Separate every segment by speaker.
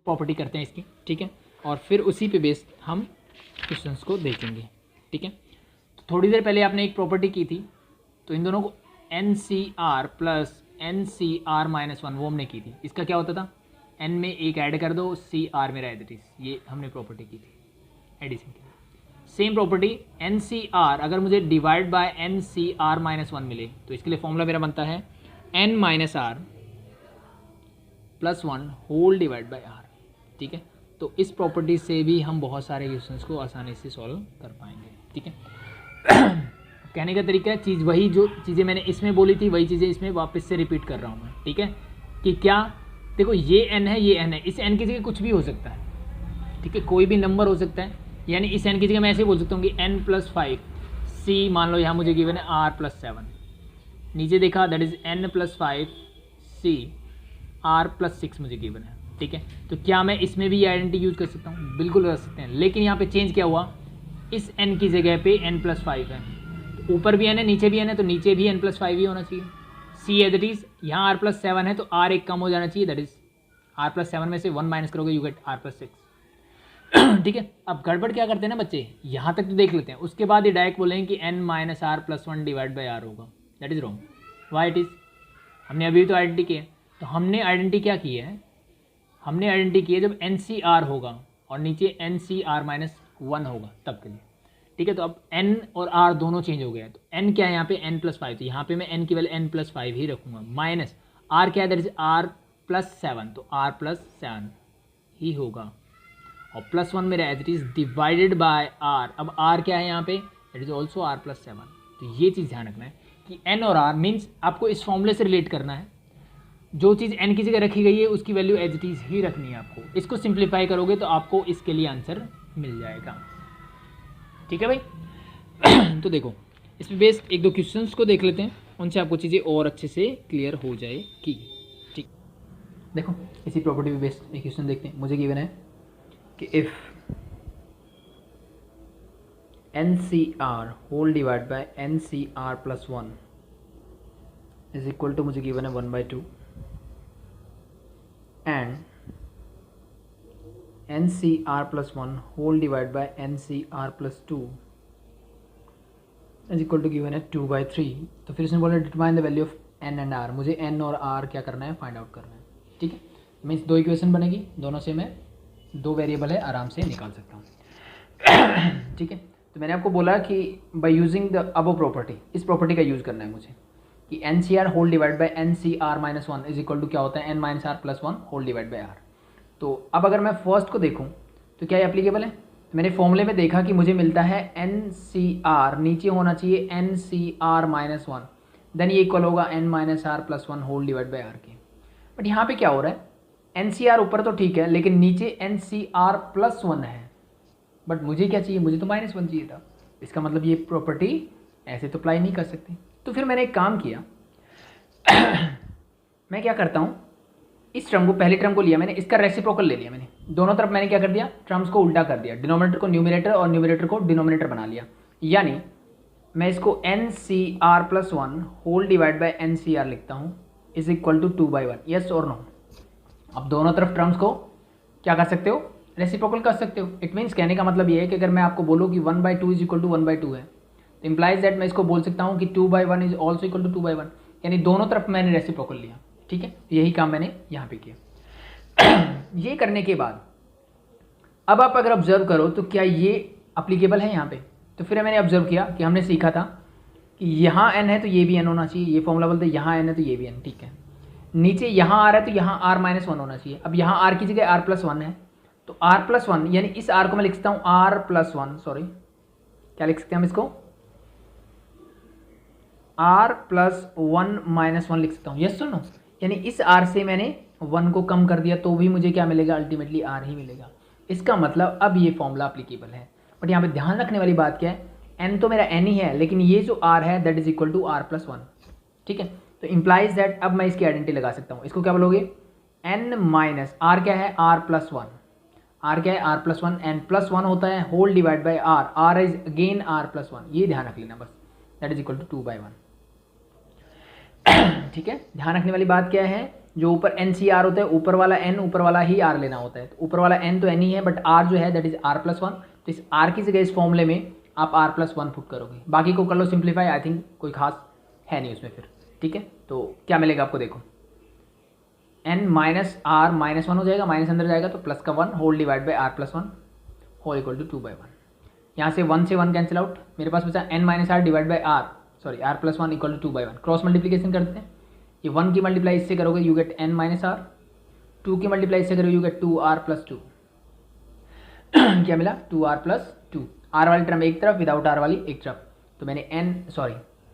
Speaker 1: Property करते हैं इसकी, ठीक है, और फिर उसी पे बेस्ड हम क्वेश्चंस को देखेंगे, ठीक है। तो थोड़ी देर पहले आपने एक प्रॉपर्टी की थी, तो इन दोनों को NCR प्लस NCR माइनस 1 वो हमने की थी। इसका क्या होता था, N में एक ऐड कर दो, CR में एज इट इज, ये हमने प्रॉपर्टी की थी एडिशन की। सेम प्रॉपर्टी NCR अगर मुझे डिवाइड बाय NCR माइनस 1 मिले, तो इसके लिए फॉर्मूला मेरा बनता है N minus R plus 1 whole divide by R, ठीक है। तो इस प्रॉपर्टी से भी हम बहुत सारे क्वेश्चंस को आसानी से सॉल्व कर पाएंगे, ठीक है। कहने का तरीका है, चीज़ वही, जो चीज़ें मैंने इसमें बोली थी वही चीज़ें इसमें वापस से रिपीट कर रहा हूँ मैं, ठीक है। कि क्या, देखो ये n है, ये n है, इस n की जगह कुछ भी हो सकता है, ठीक है, कोई भी नंबर हो सकता है। यानी इस n की जगह मैं ऐसे बोल सकता हूँ कि n+5 C, मान लो यहाँ मुझे गिवन है R+7, नीचे देखा that is n+5 C R+6 मुझे गिवन है, ठीक है। तो क्या मैं इसमें भी ये आइडेंटिटी यूज़ कर सकता हूँ? बिल्कुल कर सकते हैं, लेकिन यहाँ पे चेंज क्या हुआ, इस n की जगह पे n+5 है, तो ऊपर भी n है नीचे भी n है, तो नीचे भी n+5 ही होना चाहिए। C एज इट इज, यहाँ R+7 है तो R एक कम हो जाना चाहिए, दैट इज R+7 में से 1 माइनस करोगे यू गेट R+6, ठीक है। अब गड़बड़ क्या करते हैं ना बच्चे, यहाँ तक तो देख लेते हैं, उसके बाद ये डायरेक्ट बोलेंगे कि n minus R+1 divide by R होगा, that is wrong. Why it is, हमने अभी तो आइडेंटिटी किया है, तो हमने आइडेंटिटी क्या की है, हमने आइडेंटिटी की है जब NCR होगा और नीचे NCR-1 होगा तब के लिए, ठीक है। तो अब n और r दोनों चेंज हो गया है, तो n क्या है यहाँ पे n+5, तो यहाँ पे मैं n की वैल्यू n+5 ही रखूँगा, माइनस r क्या है, दैट इज R+7, तो R+7 ही होगा, और +1 मेरा as it is divided by r। अब r क्या है यहाँ पे, दैट इज ऑल्सो R+7। तो ये चीज़ ध्यान रखना है कि n और r मीन्स आपको इस फॉर्मूले से रिलेट करना है, जो चीज़ n की जगह रखी गई है उसकी वैल्यू एज इट इज़ ही रखनी है आपको। इसको सिंप्लीफाई करोगे तो आपको इसके लिए आंसर मिल जाएगा, ठीक है भाई। तो देखो इस पर बेस्ड एक दो क्वेश्चंस को देख लेते हैं, उनसे आपको चीज़ें और अच्छे से क्लियर हो जाएगी, ठीक। देखो इसी प्रॉपर्टी पे बेस्ड एक क्वेश्चन देखते हैं। मुझे गिवन है कि if NCR whole divide by NCR+1 is equal to, मुझे गिवन है 1/2, and NCR+1 whole divide by NCR+2 is equal to given है 2/3। तो फिर इसने बोला determine the value of n and r, मुझे n और r क्या करना है, फाइंड आउट करना है, ठीक है। मीन्स दो इक्वेशन बनेगी, दोनों से मैं दो वेरिएबल है आराम से निकाल सकता हूँ, ठीक है। तो मैंने आपको बोला कि by using the above property, इस प्रॉपर्टी का यूज़ करना है मुझे, कि NCR whole divide by NCR-1 is equal to क्या होता है, n-r+1 whole divide by r। तो अब अगर मैं फर्स्ट को देखूं तो क्या ये एप्लीकेबल है, तो मैंने फॉर्मूले में देखा कि मुझे मिलता है NCR नीचे होना चाहिए NCR-1, देन ये इक्वल होगा n-r+1 whole divide by r के। बट यहाँ पे क्या हो रहा है, NCR ऊपर तो ठीक है लेकिन नीचे NCR+1 है, बट मुझे क्या चाहिए, मुझे तो -1 चाहिए था। इसका मतलब ये प्रॉपर्टी ऐसे तो अप्लाई नहीं कर सकती। तो फिर मैंने एक काम किया, मैं क्या करता हूँ, इस टर्म को, पहले टर्म को लिया मैंने, इसका रेसिप्रोकल ले लिया मैंने, दोनों तरफ मैंने क्या कर दिया, टर्म्स को उल्टा कर दिया, डिनोमिनेटर को न्यूमरेटर और न्यूमरेटर को डिनोमिनेटर बना लिया। यानी मैं इसको NCR+1 whole divide bye NCR लिखता हूँ इज इक्वल टू 2/1, यस और नो। अब दोनों तरफ टर्म्स को क्या कर सकते हो, रेसिप्रोकल कर सकते हो। इट मीन्स कहने का मतलब ये है कि अगर मैं आपको बोलूँ कि 1/2 इज इक्वल टू 1/2 है, तो इम्प्लाइज दैट मैं इसको बोल सकता हूँ कि 2/1 इज ऑल्सो इक्वल टू 2/1, यानी दोनों तरफ मैंने रेसिप्रोकल लिया, ठीक है। यही काम मैंने यहाँ पे किया। ये करने के बाद अब आप अगर ऑब्जर्व करो तो क्या ये अप्लीकेबल है यहाँ पे, तो फिर मैंने ऑब्जर्व किया कि हमने सीखा था कि यहाँ n है तो ये भी n होना चाहिए, ये फॉर्मूला बोलते हैं यहाँ n है तो ये भी n, ठीक है। नीचे यहाँ r है तो यहाँ r-1 होना चाहिए। अब यहाँ r की जगह r+1 है, तो r+1 यानी इस r को मैं लिख सकता हूँ r+1, सॉरी क्या लिख सकते हैं हम इसको, r+1-1 लिख सकता हूँ, यस सुनो। यानी इस r से मैंने 1 को कम कर दिया तो भी मुझे क्या मिलेगा, अल्टीमेटली r ही मिलेगा। इसका मतलब अब ये फॉर्मूला अप्लीकेबल है। बट यहाँ पे ध्यान रखने वाली बात क्या है, n तो मेरा n ही है, लेकिन ये जो r है that is equal to r+1, ठीक है। तो इम्प्लाइज दैट अब मैं इसकी आइडेंटिटी लगा सकता हूँ। इसको क्या बोलोगे, n माइनस r क्या है, r+1, r क्या है r+1, n +1 होता है whole divide by r is again r+1, ये ध्यान रख लेना बस, दैट इज इक्वल टू 2/1, ठीक है। ध्यान रखने वाली बात क्या है जो ऊपर एन सी आर होता है, ऊपर वाला एन ऊपर वाला ही आर लेना होता है। तो ऊपर वाला एन तो एन ही है, बट आर जो है that is R plus one. तो इस आर की जगह इस फॉर्मूले में आप आर प्लस वन पुट करोगे, बाकी को कर लो सिंप्लीफाई। आई थिंक कोई खास है नहीं उसमें फिर, ठीक है। तो क्या मिलेगा आपको, देखो N minus R minus one हो जाएगा, माइनस अंदर जाएगा तो प्लस का one whole divide by R plus one whole equal to 2/1। यहाँ से 1 से 1 कैंसिल आउट, मेरे पास बचा N minus R divide by R, sorry R plus one equal to 2/1। Cross multiplication करते हैं, ये 1 की मल्टीप्लाई इससे करोगे you get N minus R, 2 की मल्टीप्लाई इससे करोगे यू गेट 2r प्लस 2। क्या मिला, 2r प्लस 2। आर वाली टर्म एक तरफ, विदाउट आर वाली एक तरफ। तो मैंने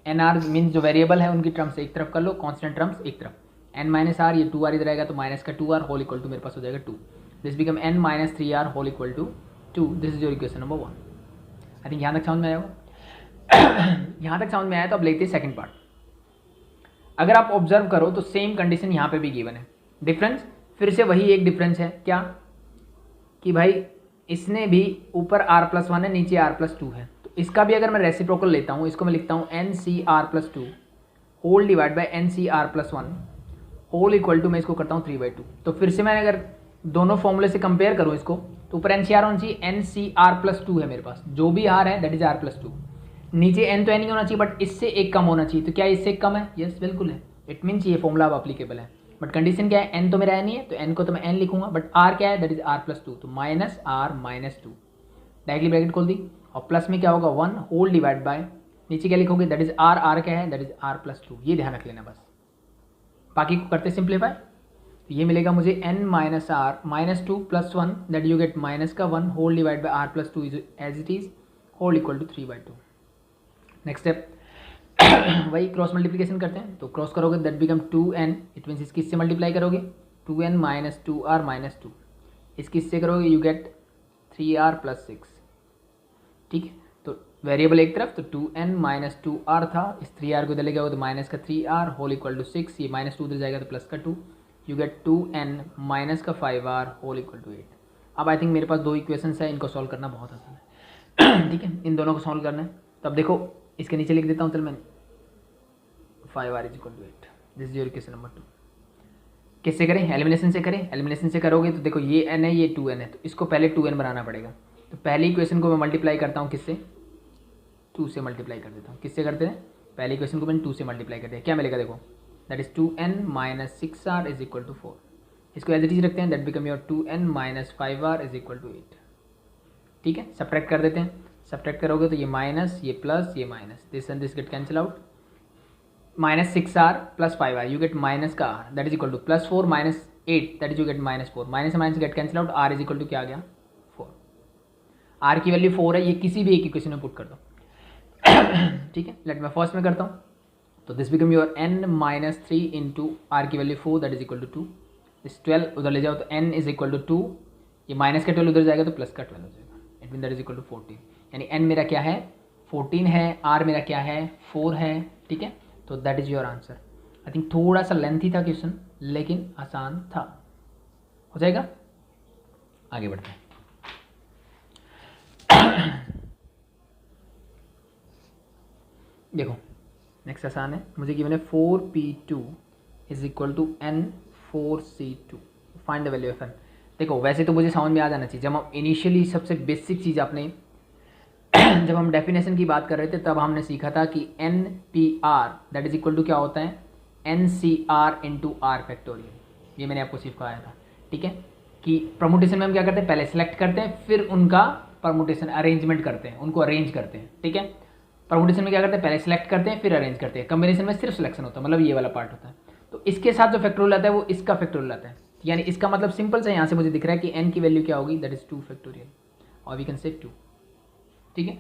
Speaker 1: एन आर मीन्स जो वेरिएबल है उनकी टर्म्स एक तरफ कर लो, कॉन्स्टेंट टर्म्स एक तरफ। एन माइनस आर, ये 2r इधर आएगा तो माइनस का 2r होल इक्वल टू मेरे पास हो जाएगा 2। This become N minus 3r whole equal to 2। This is your equation number 1। I think यहाँ तक समझ में आया होगा। यहाँ तक समझ में आया तो अब लेते हैं सेकंड पार्ट। अगर आप ऑब्जर्व करो तो सेम कंडीशन यहाँ पे भी गिवन है। डिफरेंस फिर से वही एक डिफरेंस है, क्या कि भाई इसने भी ऊपर r प्लस वन है, नीचे r प्लस टू है। तो इसका भी अगर मैं रेसिप्रोकल लेता हूँ, इसको मैं लिखता हूँ N C R plus two whole divide by N C R plus one whole equal to, मैं इसको करता हूँ 3/2। तो फिर से मैं अगर दोनों फॉर्मूले से कंपेयर करूँ इसको, तो ऊपर एन सी आर होना चाहिए, N C R plus two है मेरे पास, जो भी आर है that is R plus two. नीचे एन तो एन ही होना चाहिए, बट इससे एक कम होना चाहिए। तो क्या इससे कम है? यस बिल्कुल है। इट मीन्स ये फॉर्मूला अब अप्लीकेबल है। बट कंडीशन क्या है, एन तो मेरा एन ही है, तो एन को तो मैं एन लिखूंगा, बट आर क्या है, that is R plus two. तो minus R minus two, directly bracket खोल दी, और प्लस में क्या होगा 1 होल डिवाइड बाय, नीचे क्या लिखोगे, दैट इज आर, आर क्या है, that is R plus two. ये ध्यान रख लेना बस, बाकी को करते सिंप्लीफाई। तो ये मिलेगा मुझे N minus R minus two plus one, that you get minus का 1 whole divide by R plus two is as it is whole equal to 3/2। Next step वही क्रॉस मल्टीप्लिकेशन करते हैं। तो क्रॉस करोगे that become 2n, it means इसकी इससे multiply करोगे 2n minus 2r minus 2, इसकी इससे करोगे यू गेट 3r प्लस 6। ठीक है, तो वेरिएबल एक तरफ, तो 2n माइनस 2r था, इस 3r को इधर ले गया तो माइनस का 3r होल इक्वल टू 6, ये माइनस 2 उधर जाएगा तो प्लस का 2, यू गेट 2n माइनस का 5r होल इक्वल टू 8। अब आई थिंक मेरे पास दो इक्वेशंस है, इनको सॉल्व करना बहुत आसान है। ठीक है, इन दोनों को सॉल्व करना है। तो अब देखो इसके नीचे लिख देता हूँ, चल मैं 5r is equal to 8। This is your equation number 2। किससे करें, एलिमिनेशन से करें। एलिमिनेशन से करोगे तो देखो ये n है, ये 2n है, तो इसको पहले 2n बनाना पड़ेगा। तो पहली इक्वेशन को मैं मल्टीप्लाई करता हूँ किससे, 2 से मल्टीप्लाई कर देता हूँ। किससे करते हैं, पहली इक्वेशन को मैंने 2 से मल्टीप्लाई कर दिया, क्या मिलेगा देखो, that is 2n minus 6r is equal to 4। इसको एज इट इज रखते हैं, that become your 2n minus 5r is equal to 8। ठीक है, सब्ट्रैक्ट कर देते हैं। सब्ट्रैक्ट करोगे तो ये माइनस, ये प्लस, ये minus, this and this get cancel out. Minus 6r plus 5r you get minus का r, that is equal to plus 4 minus 8, that is you get minus 4। Minus minus get cancel out, r is equal to क्या आ गया 4। r की value 4 है, ये किसी भी एक इक्वेशन में पुट कर दो। ठीक है, लेट मैं फर्स्ट में करता हूँ। तो this become your n minus 3 into R की value 4, that is equal to 2। इस 12 उधर ले जाओ तो n इज इक्वल टू 2, ये माइनस का 12 उधर जाएगा तो प्लस का 12 हो जाएगा, it mean that is equal to 14। यानी n मेरा क्या है 14 है, r मेरा क्या है 4 है। ठीक है, तो that is your answer. I think थोड़ा सा लेंथी था क्वेश्चन, लेकिन आसान था। हो जाएगा, आगे बढ़ते हैं। देखो नेक्स्ट आसान है, मुझे गिवन है 4p2 is equal to n4c2, find the value of n। देखो वैसे तो मुझे समझ में आ जाना चाहिए, जब हम इनिशियली सबसे बेसिक चीज़ आपने जब हम डेफिनेशन की बात कर रहे थे तब हमने सीखा था कि N P R that is equal to क्या होता है, N C R into R factorial. ये मैंने आपको सिखाया था। ठीक है, कि परमुटेशन में हम क्या करते हैं, पहले सेलेक्ट करते हैं, फिर उनका परमुटेशन अरेंजमेंट करते हैं, उनको अरेंज करते हैं। ठीक है, परमुटेशन में क्या करते हैं, पहले सेलेक्ट करते हैं फिर अरेंज करते हैं। कॉम्बिनेशन में सिर्फ सिलेक्शन होता है, मतलब ये वाला पार्ट होता है। तो इसके साथ जो फैक्टोरियल आता है वो इसका फैक्टोरियल आता है, यानी इसका मतलब सिंपल सा यहाँ से मुझे दिख रहा है कि n की वैल्यू क्या होगी, दैट इज 2 फैक्टोरियल, और वी कैन से 2। ठीक है,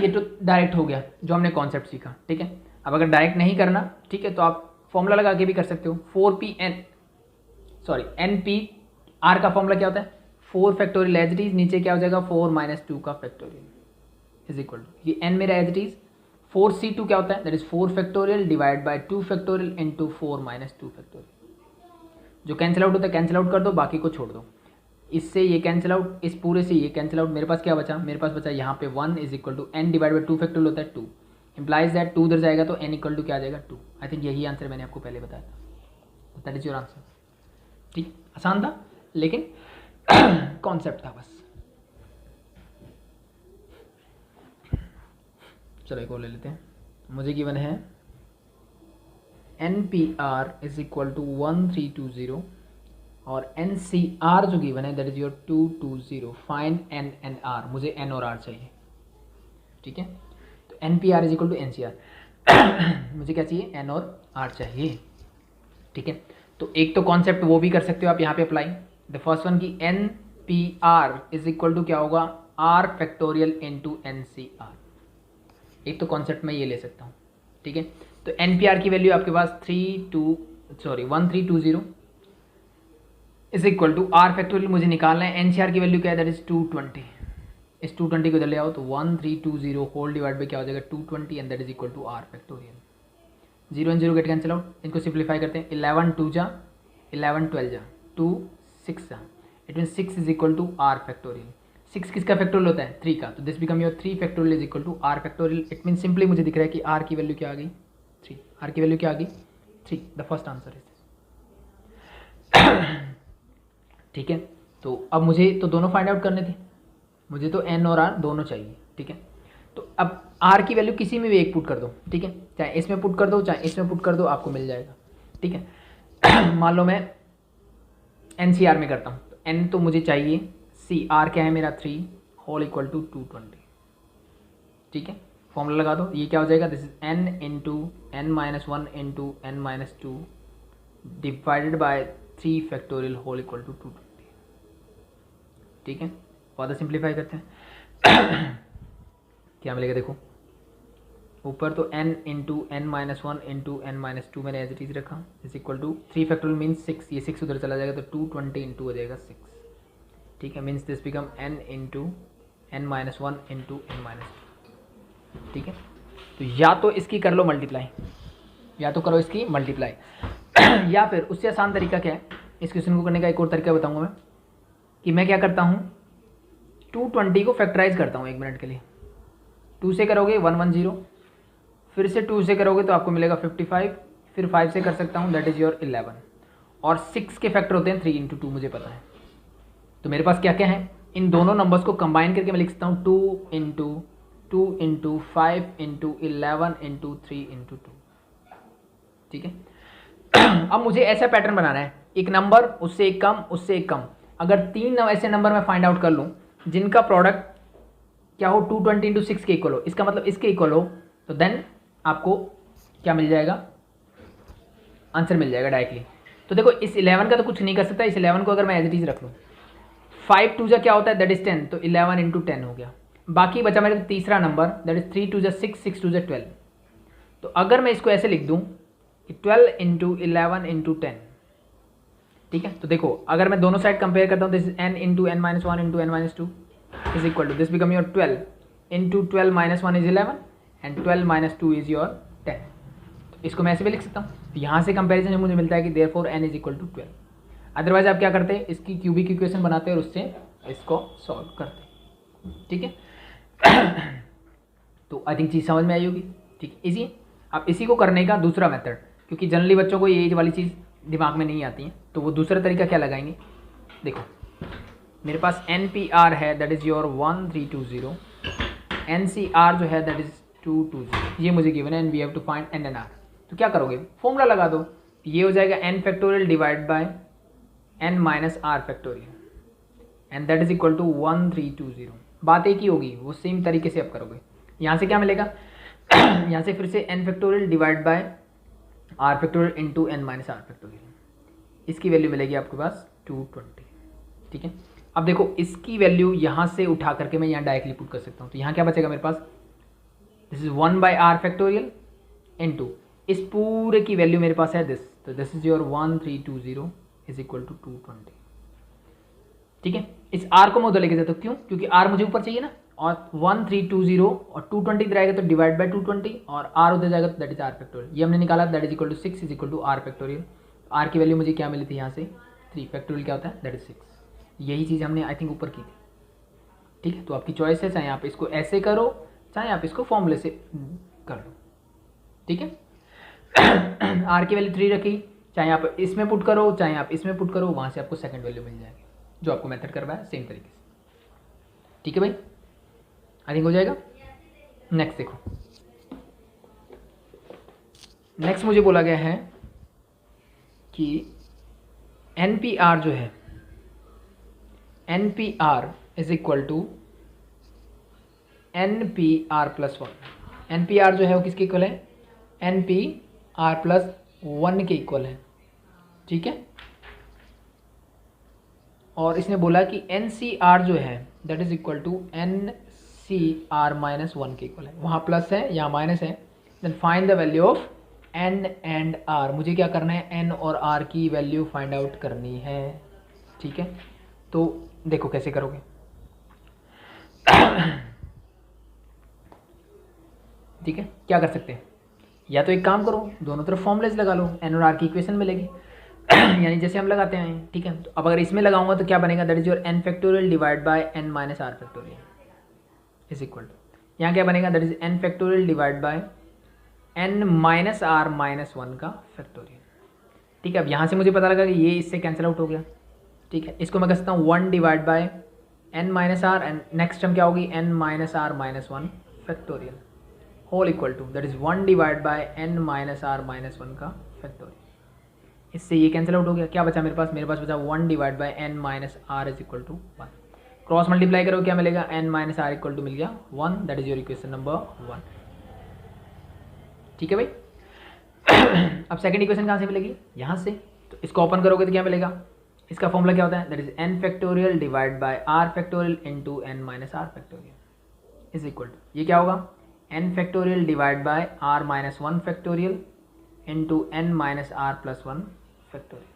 Speaker 1: ये तो डायरेक्ट हो गया जो हमने कॉन्सेप्ट सीखा। ठीक है, अब अगर डायरेक्ट नहीं करना, ठीक है, तो आप फॉर्मूला लगा के भी कर सकते हो। 4n/n/p r का फॉर्मूला क्या होता है, 4 फैक्टोरियल एज इट इज, नीचे क्या हो जाएगा 4 माइनस 2 का फैक्टोरियल इज इक्वल टू, ये n मेरा एज इट इज 4c2 क्या होता है, that is 4 factorial divide bye 2 factorial into 4 minus 2 factorial. जो कैंसिल आउट होता है कैंसिल आउट कर दो, बाकी को छोड़ दो। इससे ये कैंसिल आउट, इस पूरे से ये कैंसिल आउट, मेरे पास क्या बचा, मेरे पास बचा यहाँ पे 1 is equal to n divide by 2 factorial होता है 2, इंप्लाइज दैट 2 उधर जाएगा तो n इक्वल टू क्या आ जाएगा 2। आई थिंक यही आंसर मैंने आपको पहले बताया था। That is your answer. ठीक, आसान था लेकिन कॉन्सेप्ट था बस। चलो एक और ले लेते हैं। मुझे गिवन है NPR इज इक्वल टू 1320 और NCR जो गिवन है that is your 220। Find N and R, मुझे N और R चाहिए। ठीक है, तो NPR is equal to NCR मुझे क्या चाहिए, N और R चाहिए। ठीक है, तो एक तो कॉन्सेप्ट वो भी कर सकते हो आप यहाँ पे अप्लाई। द फर्स्ट वन की NPR इज इक्वल टू क्या होगा, R फैक्टोरियल इंटू NCR। एक तो कॉन्सेप्ट मैं ये ले सकता हूँ। ठीक है, तो NPR की वैल्यू आपके पास 1320 is equal to R factorial मुझे निकालना है। NCR की वैल्यू क्या है, दैट इज 220। इस 220 को इधर ले आओ तो 1320 होल डिवाइड बाई क्या हो जाएगा 220 and that is equal to R factorial. 0 and 0 get cancel out, इनको सिंप्लीफाई करते हैं। 11 2 जा, 11 12 जा, 2 6 जा, it mean 6 is equal to R factorial. 6 किसका फैक्टोरियल होता है, 3 का, तो this become your 3 factorial is equal to R factorial. It mean simply मुझे दिख रहा है कि R की वैल्यू क्या आ गई, 3। R की वैल्यू क्या आ गई, 3। The first answer is this. ठीक है, तो अब मुझे तो दोनों फाइंड आउट करने थे, मुझे तो N और R दोनों चाहिए। ठीक है, तो अब R की वैल्यू किसी में भी एक पुट कर दो। ठीक है, चाहे इसमें पुट कर दो चाहे इसमें पुट कर दो, आपको मिल जाएगा। ठीक है, मान लो मैं NCR में करता हूँ, तो N तो मुझे चाहिए, CR क्या है मेरा 3 होल इक्वल टू 220। ठीक है, फॉर्मूला लगा दो, ये क्या हो जाएगा, this is N into N-1 into N-2 divided by 3 factorial whole equal to 220। ठीक है, ज़्यादा सिंप्लीफाई करते हैं। क्या मिलेगा देखो, ऊपर तो N into N-1 into N-2 मैंने एज इट इज रखा is equal to 3 factorial means 6, ये 6 उधर चला जाएगा तो 220 इंटू हो जाएगा 6। ठीक है, means this become N into N-1 into N-2। ठीक है, तो या तो इसकी कर लो मल्टीप्लाई, या तो करो इसकी मल्टीप्लाई या फिर उससे आसान तरीका क्या है, इस क्वेश्चन को करने का एक और तरीका बताऊंगा मैं, कि मैं क्या करता हूँ 220 को फैक्टराइज करता हूँ 1 मिनट के लिए। 2 से करोगे 110, फिर से 2 से करोगे तो आपको मिलेगा 55, फिर 5 से कर सकता हूँ दैट इज योर 11, और 6 के फैक्टर होते हैं 3 इंटू 2 मुझे पता है। तो मेरे पास क्या क्या है, इन दोनों नंबर्स को कंबाइन करके मैं लिख सकता हूँ 2 इंटू 5 इंटू 11 इंटू 3 इंटू 2। ठीक है, अब मुझे ऐसा पैटर्न बनाना है, एक नंबर उससे एक कम उससे एक कम। अगर 3 ऐसे नंबर मैं फाइंड आउट कर लूँ जिनका प्रोडक्ट क्या हो 220 इंटू 6 के इक्वल हो, इसका मतलब इसके इक्वल हो, तो देन आपको क्या मिल जाएगा, आंसर मिल जाएगा डायरेक्टली। तो देखो इस 11 का तो कुछ नहीं कर सकता, इस 11 को अगर मैं एज इट इज रख लूँ, 5 2 जा क्या होता है दैट इज 10, तो 11 इंटू 10 हो गया। बाकी बचा मेरे तीसरा नंबर दैट इज 3 2 जा 6 6 2 जा 12। तो अगर मैं इसको ऐसे लिख दूँ 12 इंटू 11 इंटू 10। ठीक है, तो देखो अगर मैं दोनों साइड कंपेयर करता हूँ, this is N into N-1 into N-2 is equal to this become your 12 into 12 minus 1 is 11 and 12 minus 2 is your 10। तो इसको मैं ऐसे भी लिख सकता हूँ। तो यहाँ से कंपैरिजन जो मुझे मिलता है कि therefore N is equal to 12। Otherwise आप क्या करते हैं, इसकी क्यूबिक इक्वेशन बनाते हैं और उससे इसको सॉल्व करते हैं। ठीक है, तो आई थिंक चीज़ समझ में आई होगी। ठीक है, इजी। अब इसी को करने का दूसरा मेथड, क्योंकि जनरली बच्चों को ये वाली चीज़ दिमाग में नहीं आती है, तो वो दूसरा तरीका क्या लगाएंगे, देखो मेरे पास NPR है दैट इज़ योर 1320, NCR जो है दैट इज़ 220, ये मुझे गिवन है and we have to find N and R। तो क्या करोगे, फॉर्मूला लगा दो, ये हो जाएगा N factorial divide by N minus R factorial and that is equal to 1320। बात एक ही होगी, वो सेम तरीके से आप करोगे। यहाँ से क्या मिलेगा, यहाँ से फिर से N factorial divide by R factorial into N minus R factorial, इसकी वैल्यू मिलेगी आपके पास 220। ठीक है, अब देखो इसकी वैल्यू यहाँ से उठा करके मैं यहाँ डायरेक्टली पुट कर सकता हूँ। तो यहाँ क्या बचेगा मेरे पास, this is 1 by R factorial into इस पूरे की वैल्यू मेरे पास है दिस, तो this is your 1320 is equal to 220। ठीक है, इस R को मैं उधर लेके जाता हूँ, क्यों, क्योंकि R मुझे ऊपर चाहिए ना, और 1320 और 220 इधर आएगा तो डिवाइड बाय 220 और R उधर जाएगा तो दैट इज R फैक्टोरियल। ये हमने निकाला that is equal to 6 is equal to R factorial. R की वैल्यू मुझे क्या मिली थी यहाँ से 3, फैक्टोरियल क्या होता है दैट इज 6। यही चीज़ हमने आई थिंक ऊपर की थी। ठीक है, तो आपकी चॉइस है, चाहे आप इसको ऐसे करो चाहे आप इसको फॉर्मूले से कर लो। ठीक है, R की वैल्यू 3 रखी, चाहे आप इसमें पुट करो चाहे आप इसमें पुट करो, वहाँ से आपको सेकंड वैल्यू मिल जाएगी जो आपको मेथड करवाया सेम तरीके से। ठीक है भाई, आई थिंक हो जाएगा। नेक्स्ट देखो, नेक्स्ट मुझे बोला गया है कि NPR जो है, NPR is equal to NPR plus 1। NPR जो है वो किसके इक्वल है? NPR प्लस 1 के इक्वल है। ठीक है, और इसने बोला कि NCR जो है that is equal to NCR minus 1 के इक्वल है। वहाँ प्लस है यहाँ माइनस है। Then find the value of N and R। मुझे क्या करना है? N और R की वैल्यू फाइंड आउट करनी है। ठीक है, तो देखो कैसे करोगे। ठीक है, क्या कर सकते हैं? या तो एक काम करो, दोनों तरफ फॉर्मूलेज लगा लो, N और R की इक्वेशन मिलेगी। यानी जैसे हम लगाते हैं। ठीक है, तो अब अगर इसमें लगाऊंगा तो क्या बनेगा? That is your N factorial divide by N minus R factorial is equal to, यहाँ क्या बनेगा? That is N factorial divide by N minus R minus 1 का फैक्टोरियल। ठीक है, अब यहाँ से मुझे पता लगा कि ये इससे कैंसिल आउट हो गया। ठीक है, इसको मैं कह सकता हूँ 1 divide by N minus R and next term क्या होगी? N minus R minus 1 factorial whole equal to that is 1 divide by N minus R minus 1 का फैक्टोरियल। इससे ये कैंसिल आउट हो गया। क्या बचा मेरे पास? मेरे पास बचा 1 divide by N minus R is equal to 1। Cross multiply करो, क्या मिलेगा? N minus R equal to मिल गया 1। That is your equation number 1। ठीक है भाई। अब सेकंड इक्वेशन कहाँ से मिलेगी? यहाँ से। तो इसको ओपन करोगे तो क्या मिलेगा? इसका फॉर्मूला क्या होता है? That is N factorial divide by R factorial into N minus R factorial is equal to, ये क्या होगा? N factorial divide by R minus 1 factorial into N minus R plus 1 factorial.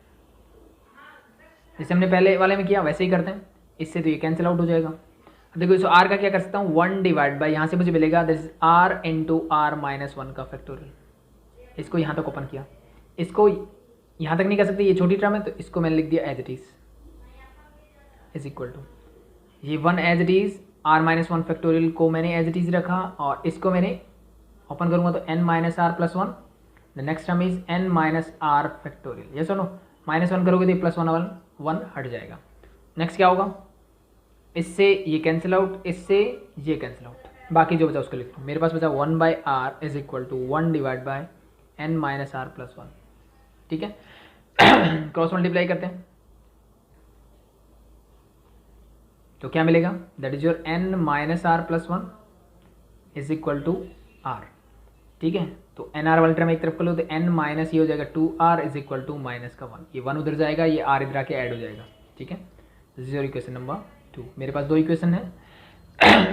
Speaker 1: जैसे हमने पहले वाले में किया वैसे ही करते हैं। इससे तो ये कैंसिल आउट हो जाएगा। देखो इस R का क्या कर सकता हूँ? 1 डिवाइड बाय, यहाँ से मुझे मिलेगा that is R into R minus 1 का फैक्टोरियल। इसको यहाँ तक ओपन किया, इसको यहाँ तक नहीं कर सकते, ये छोटी टर्म है, तो इसको मैंने लिख दिया as it is equal to ये 1 as it is R minus 1 factorial को मैंने एज इट इज रखा, और इसको मैंने ओपन करूँगा तो N minus R plus 1। The next term is N minus R factorial. ये सुनो, माइनस 1 करोगे तो प्लस 1 हट जाएगा। नेक्स्ट क्या होगा? इससे ये कैंसिल आउट, इससे ये कैंसिल आउट, बाकी जो बचा उसको लिख लो। मेरे पास बचा 1 by R is equal to 1 divide by N minus R plus 1। ठीक है, क्रॉस मल्टीप्लाई करते हैं तो क्या मिलेगा? That is your N minus R plus 1 is equal to R। ठीक है, तो NR वाले टर्म एक तरफ कर लो तो N माइनस ये हो जाएगा 2R is equal to minus का 1। ये 1 उधर जाएगा, ये R इधर आके ऐड हो जाएगा। ठीक है, this is your equation number 2। मेरे पास दो इक्वेशन है,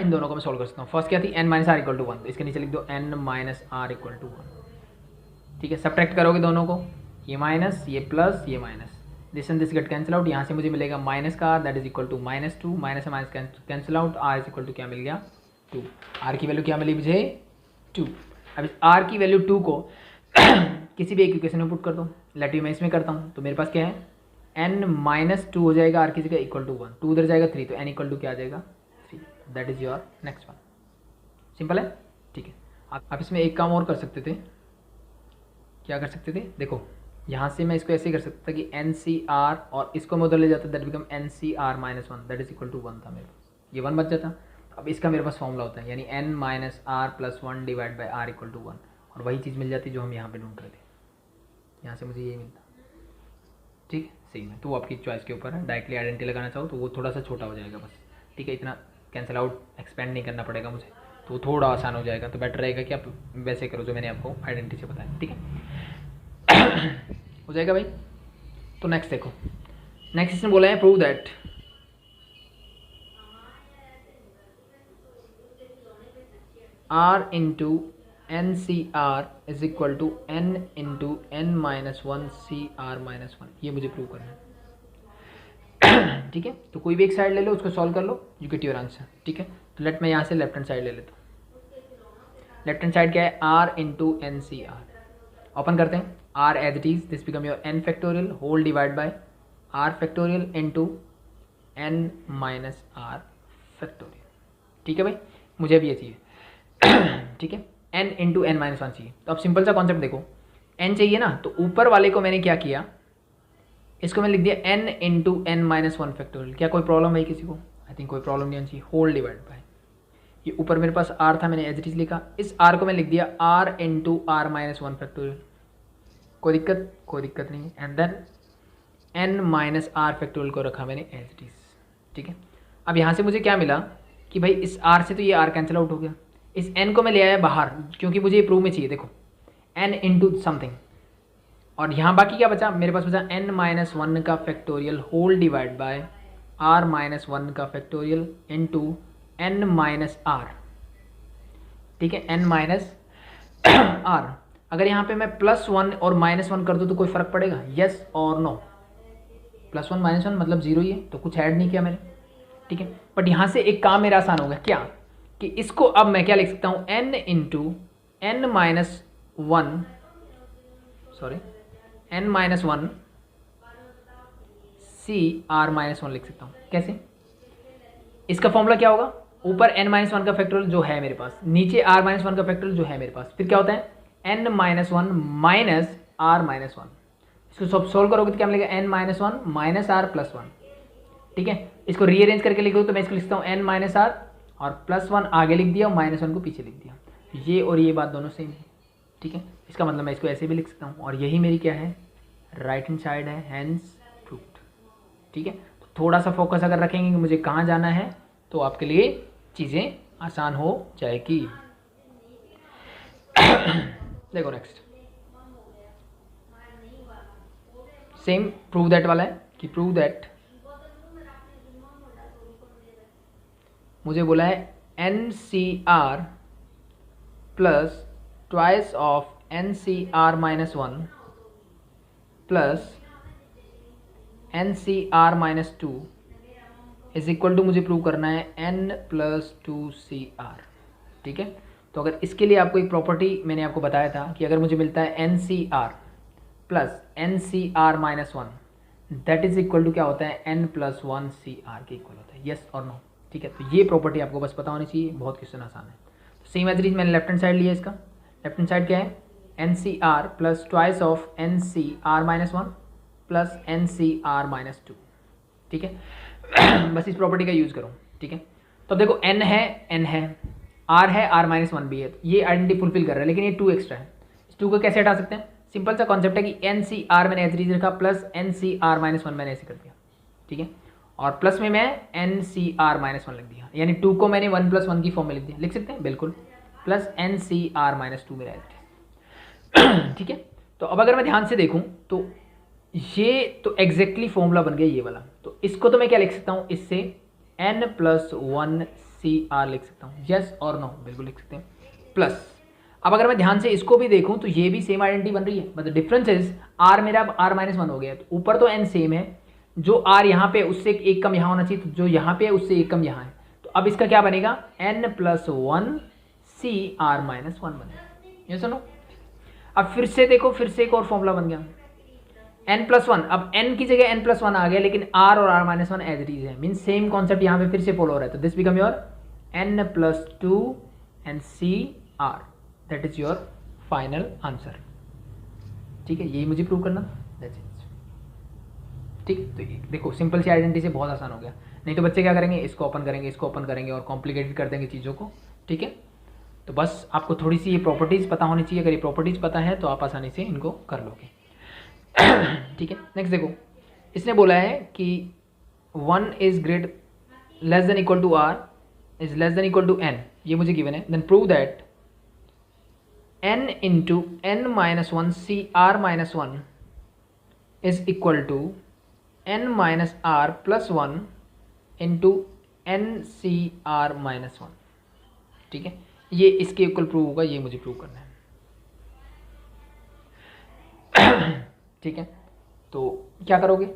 Speaker 1: इन दोनों को मैं सॉल्व कर सकता हूँ। फर्स्ट क्या थी? N minus R equal to 1, तो इसके नीचे लिख दो N minus R equal to 1। ठीक है, सब्ट्रैक्ट करोगे दोनों को, ये माइनस ये प्लस ये minus, this and this get cancel out. यहाँ से मुझे मिलेगा माइनस का R that is equal to minus 2, minus से minus cancel out, R is equal to क्या मिल गया? 2। R की वैल्यू क्या मिली मुझे? 2। अब इस R की वैल्यू 2 को किसी भी एक इक्वेशन में पुट कर दो। लेट मैं इसमें करता हूँ, तो मेरे पास क्या है? N माइनस 2 हो जाएगा R की जगह इक्वल टू 1, 2 उधर जाएगा 3, तो N इक्वल टू क्या आ जाएगा? 3। That is your next one. Simple है। ठीक है, आप इसमें एक काम और कर सकते थे। क्या कर सकते थे? देखो यहाँ से मैं इसको ऐसे कर सकता था कि NCR और इसको मैं उधर ले जाता, that become NCR minus 1 that is equal to 1 था मेरे पास, ये 1 बच जाता। अब इसका मेरे पास फॉर्मूला होता है, यानी N minus R plus 1 divide by R equal to 1, और वही चीज़ मिल जाती जो हम यहाँ पे ढूंढ रहे थे। यहाँ से मुझे ये मिलता। ठीक है, सही है। तो वो आपकी चॉइस के ऊपर है, डायरेक्टली आइडेंटिटी लगाना चाहो तो वो थोड़ा सा छोटा हो जाएगा बस। ठीक है, इतना कैंसिल आउट एक्सपेंड नहीं करना पड़ेगा मुझे, तो वो थोड़ा आसान हो जाएगा। तो बेटर रहेगा कि आप वैसे करो जो मैंने आपको आइडेंटिटी से बताया। ठीक है, हो जाएगा भाई। तो नेक्स्ट देखो, नेक्स्ट इसने बोला है prove that R into NCR is equal to N into N minus 1 CR minus 1। ये मुझे प्रूव करना है। ठीक है, तो कोई भी एक साइड ले लो, उसको सॉल्व कर लो, यू गेट योर आंसर। ठीक है, तो लेट मैं यहाँ से लेफ्ट हैंड साइड ले लेता हूँ। लेफ्ट हैंड साइड क्या है? R into NCR। ओपन करते हैं, R as it is, this become your N factorial whole divide by R factorial into N minus R factorial. ठीक है भाई, मुझे भी ये चाहिए। ठीक है, N इंटू N माइनस 1 चाहिए। तो अब सिंपल सा कॉन्सेप्ट देखो, n चाहिए ना, तो ऊपर वाले को मैंने क्या किया, इसको मैंने लिख दिया n into N minus one factorial. क्या कोई प्रॉब्लम है किसी को? आई थिंक कोई प्रॉब्लम नहीं होनी चाहिए। होल डिवाइड बाय, ये ऊपर मेरे पास r था, मैंने एज इट इज लिखा, इस r को मैं लिख दिया r into R minus one factorial. कोई दिक्कत? कोई दिक्कत नहीं है। And then n minus R factorial को रखा मैंने एज इट इज। ठीक है, अब यहाँ से मुझे क्या मिला कि भाई इस r से तो ये r कैंसिल आउट हो गया, इस n को मैं ले आया बाहर क्योंकि मुझे ये प्रूव में चाहिए। देखो n इंटू समथिंग, और यहाँ बाकी क्या बचा मेरे पास? बचा n माइनस वन का factorial whole divide by r minus one का factorial into n minus R. ठीक है, n माइनस r। अगर यहाँ पे मैं प्लस वन और माइनस वन कर दूँ तो कोई फर्क पड़ेगा? यस और no? Plus one minus one मतलब जीरो ही है, तो कुछ ऐड नहीं किया मैंने। ठीक है, बट यहाँ से एक काम मेरा आसान हो गया, क्या कि इसको अब मैं क्या लिख सकता हूँ, n into N minus one, sorry n minus one C R minus one लिख सकता हूँ। कैसे? इसका फॉर्मूला क्या होगा? ऊपर n माइनस वन का फैक्टोरियल जो है मेरे पास, नीचे r माइनस वन का फैक्टोरियल जो है मेरे पास, फिर क्या होता है n minus one minus R minus one. इसको सब सोल्व करोगे तो क्या मिलेगा? n minus one minus R plus one. ठीक है, इसको रीअरेंज करके लिखो तो मैं इसको लिखता हूँ n माइनस आर और प्लस वन आगे लिख दिया और माइनस वन को पीछे लिख दिया। ये और ये बात दोनों सेम है। ठीक है, इसका मतलब मैं इसको ऐसे भी लिख सकता हूँ, और यही मेरी क्या है, राइट हैंड साइड है, हैंड्स प्रूव्ड। ठीक है, तो थोड़ा सा फोकस अगर रखेंगे कि मुझे कहाँ जाना है तो आपके लिए चीज़ें आसान हो जाएगी। देखो नेक्स्ट सेम प्रूव दैट वाला है कि प्रूव दैट, मुझे बोला है N C R plus twice of N C R minus one plus N C R minus two is equal to, मुझे प्रूव करना है n plus two C R. ठीक है, तो अगर इसके लिए आपको एक प्रॉपर्टी मैंने आपको बताया था कि अगर मुझे मिलता है N C R plus N C R minus one, that is equal to क्या होता है, n plus one C R के इक्वल होता है। यस और नो? ठीक है, तो ये प्रॉपर्टी आपको बस पता होनी चाहिए, बहुत क्वेश्चन आसान है। तो सेम एज मैंने लेफ्ट हैंड साइड लिया, इसका लेफ्ट हैंड साइड क्या है, N C R plus twice of N C R minus one plus N C R minus two. ठीक है, बस इस प्रॉपर्टी का यूज़ करो। ठीक है, तो देखो n है, r है, r माइनस वन भी है, तो ये आइडेंटिटी फुलफिल कर रहा है, लेकिन ये टू एक्स्ट्रा है। इस टू को कैसे हटा सकते हैं? सिंपल सा कॉन्सेप्ट है कि एन सी आर मैंने एज रखा plus N C R minus one मैंने ऐसे कर दिया। ठीक है, और प्लस में मैं N C R minus one लिख दिया, यानी टू को मैंने वन प्लस वन की फॉर्म में लिख दिया। लिख सकते हैं बिल्कुल, plus N C R minus two मेरा एज। ठीक है, तो अब अगर मैं ध्यान से देखूँ तो ये तो एग्जैक्टली फॉर्मूला बन गया ये वाला, तो इसको तो मैं क्या लिख सकता हूँ, इससे n plus one C R लिख सकता हूँ। यस और नो? बिल्कुल लिख सकते हैं। प्लस अब अगर मैं ध्यान से इसको भी देखूँ तो ये भी सेम आइडेंटिटी बन रही है, मतलब डिफरेंस इज r मेरा अब r माइनस वन हो गया, तो ऊपर तो n सेम है, जो r यहाँ पे उससे एक कम यहाँ होना चाहिए, तो जो यहाँ पे है उससे एक कम यहाँ है, तो अब इसका क्या बनेगा, n plus one C R minus one बनेगा। ये सुनो, अब फिर से देखो, फिर से एक और फॉर्मूला बन गया n प्लस वन। अब n की जगह n प्लस वन आ गया, लेकिन r और r minus one as it is है, मीन सेम कॉन्सेप्ट यहाँ पे फिर से फॉलो हो रहा है, तो this become your n plus two and C R, that is your final answer. ठीक है, यही मुझे प्रूव करना था, दैट्स इट। ठीक, तो ये देखो सिंपल सी आइडेंटिटी से बहुत आसान हो गया। नहीं तो बच्चे क्या करेंगे, इसको ओपन करेंगे, इसको ओपन करेंगे और कॉम्प्लिकेटेड कर देंगे चीज़ों को। ठीक है, तो बस आपको थोड़ी सी ये प्रॉपर्टीज़ पता होनी चाहिए, अगर ये प्रॉपर्टीज़ पता है तो आप आसानी से इनको कर लोगे। ठीक है, नेक्स्ट देखो, इसने बोला है कि one is great less than equal to R is less than equal to N, ये मुझे गिवन है। Then prove that n into N minus one C R minus one is equal to n minus R plus one into N C R minus one. ठीक है, ये इसके equal prove होगा, ये मुझे प्रूव करना है। ठीक है, तो क्या करोगे,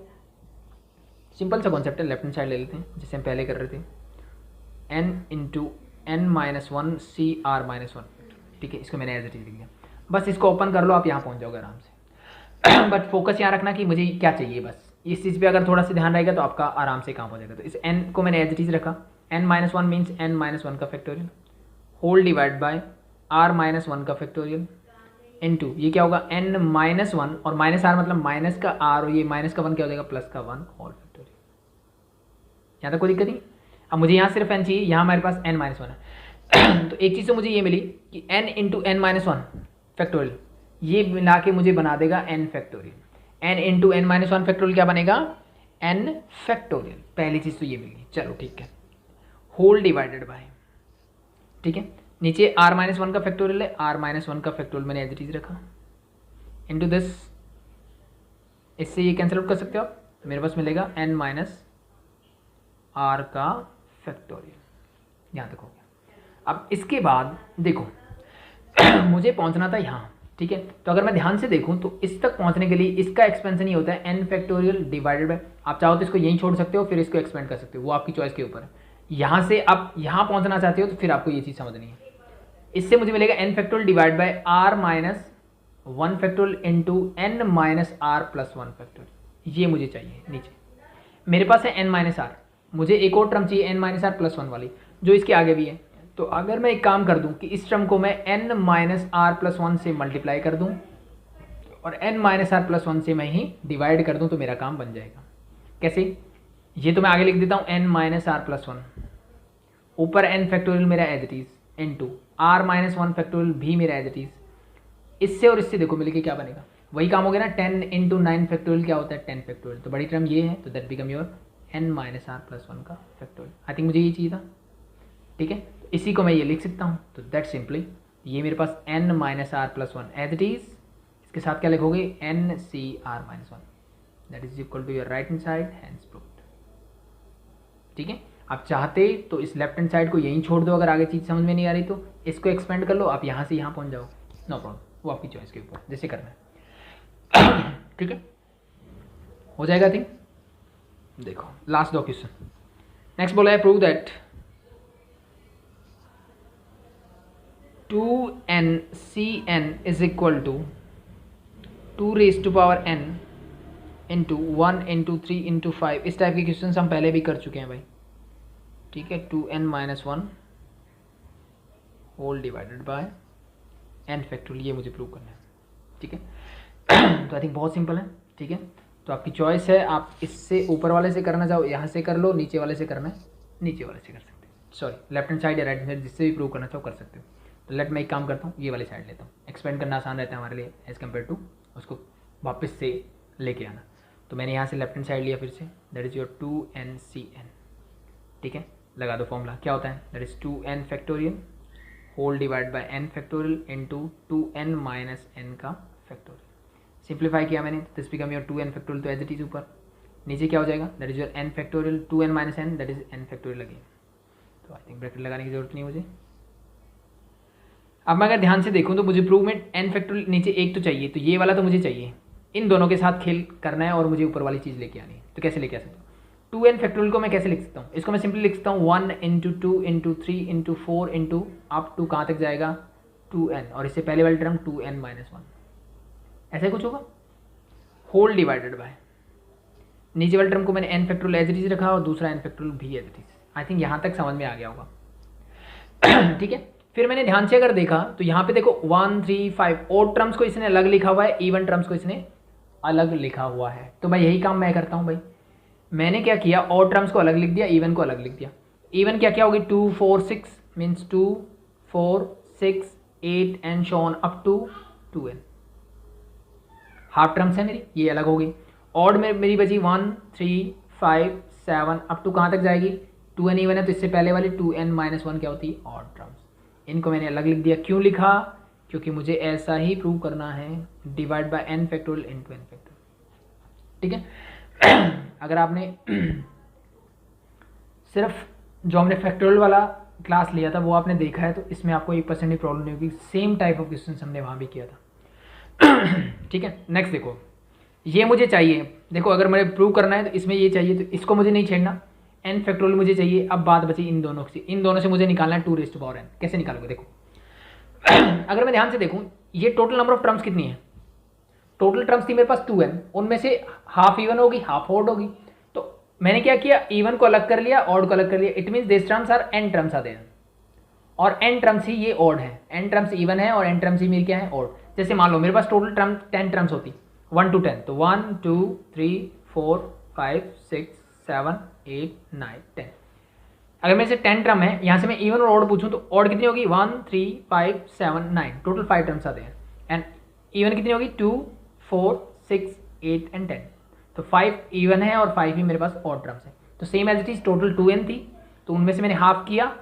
Speaker 1: सिंपल सा कॉन्सेप्ट है, लेफ्ट हैंड साइड ले लेते हैं जैसे हम पहले कर रहे थे, n into N minus one C R minus one. ठीक है, इसको मैंने एज इट इज लिख दिया, बस इसको ओपन कर लो, आप यहाँ पहुँच जाओगे आराम से। बट फोकस यहाँ रखना कि मुझे क्या चाहिए, बस इस चीज़ पे अगर थोड़ा सा ध्यान रहेगा तो आपका आराम से काम हो जाएगा। तो इस n को मैंने एज इट इज रखा, n minus one means n minus one का factorial whole divide by r minus one का फैक्टोरियल इनटू ये क्या होगा n माइनस वन, और माइनस आर मतलब माइनस का आर, और ये माइनस का वन क्या हो जाएगा प्लस का वन होल फैक्टोरियल। यहाँ तक कोई दिक्कत नहीं। अब मुझे यहाँ सिर्फ n चाहिए, यहाँ हमारे पास n माइनस वन है तो एक चीज़ तो मुझे ये मिली कि n into N minus one factorial, ये मिला के मुझे बना देगा n factorial. n into N minus one factorial क्या बनेगा n फैक्टोरियल। पहली चीज़ तो ये मिली, चलो ठीक है। होल डिवाइडेड बाय, ठीक है, नीचे r माइनस वन का फैक्टोरियल है, r माइनस वन का फैक्टोरियल मैंने एज इट इज रखा इंटू दिस, इससे ये कैंसिल आउट कर सकते हो आप, मेरे पास मिलेगा n माइनस आर का फैक्टोरियल। यहाँ तक हो गया। अब इसके बाद देखो मुझे पहुँचना था यहाँ, ठीक है, तो अगर मैं ध्यान से देखूँ तो इस तक पहुँचने के लिए इसका एक्सपेंशन ही होता है n फैक्टोरियल डिवाइडेड बाय, आप चाहो तो इसको यहीं छोड़ सकते हो फिर इसको एक्सपेंड कर सकते हो, वो आपकी चॉइस के ऊपर है। यहाँ से आप यहाँ पहुँचना चाहते हो तो फिर आपको ये चीज़ समझनी है। इससे मुझे मिलेगा n factorial divide by r minus one factorial into n minus R plus one factorial, ये मुझे चाहिए नीचे। मेरे पास है n माइनस आर, मुझे एक और टर्म चाहिए n minus R plus one वाली जो इसके आगे भी है। तो अगर मैं एक काम कर दूं कि इस टर्म को मैं n minus R plus one से मल्टीप्लाई कर दूं और n minus R plus one से मैं ही डिवाइड कर दूं तो मेरा काम बन जाएगा। कैसे, ये तो मैं आगे लिख देता हूँ n minus R plus one, ऊपर n फैक्टोरियल मेरा as it is into r minus one factorial भी मेरा एज इट इज। इससे और इससे देखो मिलके क्या बनेगा, वही काम हो गया ना, 10 इंटू नाइन फैक्टोरियल क्या होता है 10 फैक्टोरियल, तो बड़ी टर्म ये है तो that become your n minus R plus one का फैक्टोरियल। आई थिंक मुझे ये चाहिए था, ठीक है, तो इसी को मैं ये लिख सकता हूँ। तो दैट सिंपली ये मेरे पास n minus R plus one as it is, इसके साथ क्या लिखोगे n c r minus one, that is equal to your right hand side hands proved. ठीक है, आप चाहते तो इस लेफ्ट हैंड साइड को यहीं छोड़ दो, अगर आगे चीज़ समझ में नहीं आ रही तो इसको एक्सपेंड कर लो, आप यहाँ से यहाँ पहुँच जाओ, नो प्रॉब्लम, वो आपकी चॉइस के ऊपर जैसे करना है। ठीक है, हो जाएगा थिंक। देखो लास्ट दो क्वेश्चन, नेक्स्ट बोला है prove that 2n is equal to 2 raise to power n into 1 into 3 into 5। इस टाइप के क्वेश्चन हम पहले भी कर चुके हैं भाई, ठीक है। 2n minus one whole divided by n factorial, ये मुझे प्रूव करना है, ठीक है। तो आई थिंक बहुत सिंपल है, ठीक है। तो आपकी चॉइस है, आप इससे ऊपर वाले से करना चाहो यहाँ से कर लो, नीचे वाले से करना है नीचे वाले से कर सकते हो, सॉरी लेफ्ट हैंड साइड या राइट हैंड साइड, जिससे भी प्रूव करना चाहो कर सकते हो। तो लेट मैं एक काम करता हूँ, ये वाली साइड लेता हूँ, एक्सपेंड करना आसान रहता है हमारे लिए एज़ कम्पेयर टू उसको वापस से लेके आना। तो मैंने यहाँ से लेफ्ट हैंड साइड लिया फिर से, दैट इज़ योर 2nCn, ठीक है। लगा दो फॉर्मूला, क्या होता है that is 2n factorial whole divide by n factorial into 2n minus n का फैक्टोरियल। सिंप्लीफाई किया मैंने, this become your 2n factorial, तो एज इट इज ऊपर, नीचे क्या हो जाएगा that is your n factorial 2n minus n, that is n factorial again. तो आई थिंक ब्रैकेट लगाने की जरूरत नहीं मुझे। अब मैं अगर ध्यान से देखूं तो मुझे प्रूव में n फैक्टोरियल नीचे एक तो चाहिए, तो ये वाला तो मुझे चाहिए, इन दोनों के साथ खेल करना है और मुझे ऊपर वाली चीज़ लेके आनी है। तो कैसे लेके आ सकता हूँ 2n फैक्टोरियल को मैं कैसे लिख सकता हूँ, इसको मैं सिंपली लिख सकता हूँ 1 into 2 into 3 into 4 into up to कहाँ तक जाएगा 2n, और इससे पहले वाली टर्म 2n माइनस वन, ऐसा कुछ होगा होल डिवाइडेड बाय नीचे वाले टर्म को मैंने n factorial as it is रखा और दूसरा n फैक्टोरियल भी as it is. I think यहाँ तक समझ में आ गया होगा। ठीक है, फिर मैंने ध्यान से अगर देखा तो यहाँ पे देखो 1 3 5 ओड टर्म्स को इसने अलग लिखा हुआ है, इवन टर्म्स को इसने अलग लिखा हुआ है। तो मैं यही काम मैं करता हूँ भाई, मैंने क्या किया ऑड टर्म्स को अलग लिख दिया, इवन को अलग लिख दिया। इवन क्या क्या होगी 2 4 6 means 2 4 6 8 and so on up to 2n, half terms है मेरी, ये अलग हो गई। ऑड में मेरी बची 1 3 5 7 अप टू कहाँ तक जाएगी 2n इवन है, तो इससे पहले वाली 2n माइनस वन क्या होती है ऑड टर्म्स, इनको मैंने अलग लिख दिया। क्यों लिखा, क्योंकि मुझे ऐसा ही प्रूव करना है, divide by n factorial into n factorial. ठीक है, अगर आपने सिर्फ जो हमने फैक्टोरियल वाला क्लास लिया था वो आपने देखा है तो इसमें आपको 1% भी प्रॉब्लम नहीं होगी, सेम टाइप ऑफ क्वेश्चन हमने वहाँ भी किया था। ठीक है, नेक्स्ट देखो, ये मुझे चाहिए, देखो अगर मुझे प्रूव करना है तो इसमें ये चाहिए, तो इसको मुझे नहीं छेड़ना, n फैक्टोरियल मुझे चाहिए। अब बात बची इन दोनों से मुझे निकालना है 2 रेज़ टू पावर n। कैसे निकालोगे देखो, अगर मैं ध्यान से देखूँ ये टोटल नंबर ऑफ टर्म्स कितनी है, टोटल टर्म्स थी मेरे पास 2n, उनमें से हाफ इवन होगी हाफ ऑड होगी। तो मैंने क्या किया, इवन को अलग कर लिया ऑड को अलग कर लिया, it means this terms are n terms are there, और n टर्म्स ही ये ऑड है, n टर्म्स इवन है और n टर्म्स ही मेरी क्या है ऑड। जैसे मान लो मेरे पास टोटल टर्म 10 टर्म्स होती 1 to 10, तो 1 2 3 4 5 6 7 8 9 10। अगर मेरे से 10 टर्म है, यहाँ से मैं इवन और ऑड पूछूं तो ऑड कितनी होगी 1 3 5 7 9, टोटल 5 टर्म्स आते हैं। एंड इवन कितनी होगी 2 4 6 8 एंड 10। तो 5 इवन है और 5 ही मेरे पास ऑड टर्म्स है। तो same as it is total 2n थी, तो उनमें से मैंने हाफ किया,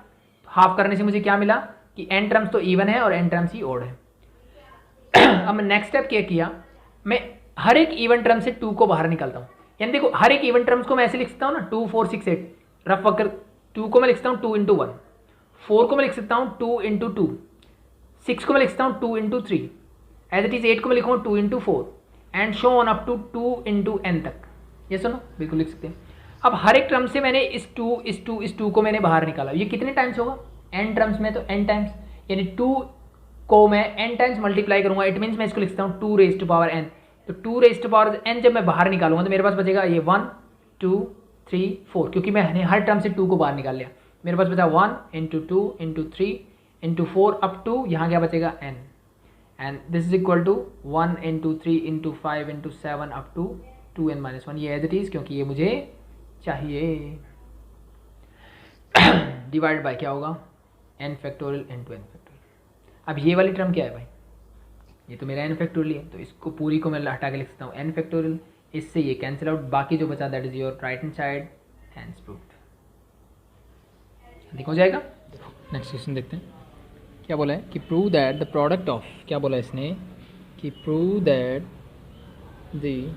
Speaker 1: हाफ करने से मुझे क्या मिला कि n टर्म्स तो इवन है और n टर्म्स ही ऑड है। अब मैं नेक्स्ट स्टेप क्या किया, मैं हर एक इवन टर्म से 2 को बाहर निकालता हूँ। यानी देखो हर एक इवन टर्म्स को मैं ऐसे लिख सकता हूँ ना 2 4 6 8 रफ वर्क कर। 2 को मैं लिख सकता हूँ 2 into 1, 4 को मैं लिख सकता हूँ 2 into 2, 6 को मैं लिख सकता हूँ 2 into 3, एज इट इज 8 को मैं लिखूँगा 2 into 4 and so on up to 2 into n तक। ये सुनो बिल्कुल लिख सकते हैं। अब हर एक टर्म से मैंने इस 2 को मैंने बाहर निकाला। ये कितने टाइम्स होगा n टर्म्स में, तो n टाइम्स, यानी 2 को मैं n टाइम्स मल्टीप्लाई करूंगा। इट मीन्स मैं इसको लिखता हूँ 2 raised to power n। तो 2 raised to power n जब मैं बाहर निकालूंगा तो मेरे पास बचेगा ये 1 2 3 4, क्योंकि मैंने हर टर्म से 2 को बाहर निकाल लिया। मेरे पास बचा 1 into 2 into 3 into 4 up to यहाँ क्या बचेगा n, and this is equal to 1 into 3 into 5 into 7 up to 2n minus 1। ये एज इट इज क्योंकि ये मुझे चाहिए। डिवाइड बाय क्या होगा n factorial n to n factorial. अब ये वाली टर्म क्या है भाई, ये तो मेरा n फैक्टोरियल है, तो इसको पूरी को मैं हटा के लिख सकता हूँ n फैक्टोरियल। इससे ये कैंसिल आउट, बाकी जो बचा that is your right hand side hands proved. ठीक हो जाएगा। नेक्स्ट क्वेश्चन देखते हैं क्या बोला है कि prove that the product of, क्या बोला है इसने कि prove that the